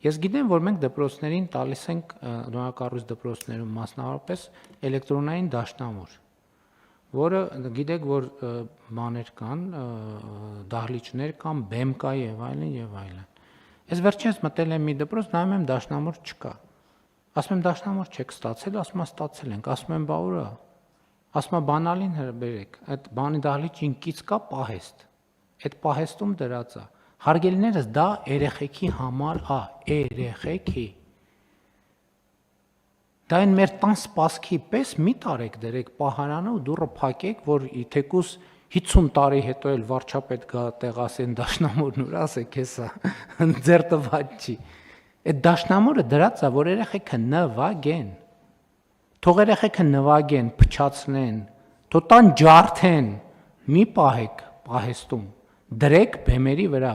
Ես գիտեմ, որ մենք դպրոցներին տալիս ենք նորակառույց դպրոցներում մասնավորապես էլեկտրոնային դաշնամուր, որը գիտեք, որ բաներ կան, դահլիճներ կան, բեմ կա եւ այլն եւ այլն։ Ես վերջինս մտել եմ մի դպրոց, նայում եմ դաշնամուր չկա։ Ասում եմ դաշնամուր չեք ստացել, ասում ստացել ենք, ասում եմ բա ուրա։ Ասում եմ բանալին հրբերեք, այդ բանի դահլիճին կից կա պահեստ։ Այդ պահեստում դրած է։ Հարգելիներս դա երեխեքի համար է, երեխեքի։ Դա այն մեր տան սպասքի պես մի տարեք դրեք պահարանը ու դուռը փակեք, որ թեկուս 50 տարի հետո էլ վարչապետ գա տեղ ասեն դաշնամուրն ուր ասեք հեսա ձեր տված չի։ Այդ դաշնամուրը դրած է, որ երեխեքը նվագեն։ Թող երեխեքը նվագեն, փչացնեն, թող տան ջարդեն, մի պահեք պահեստում, դրեք բեմերի վրա,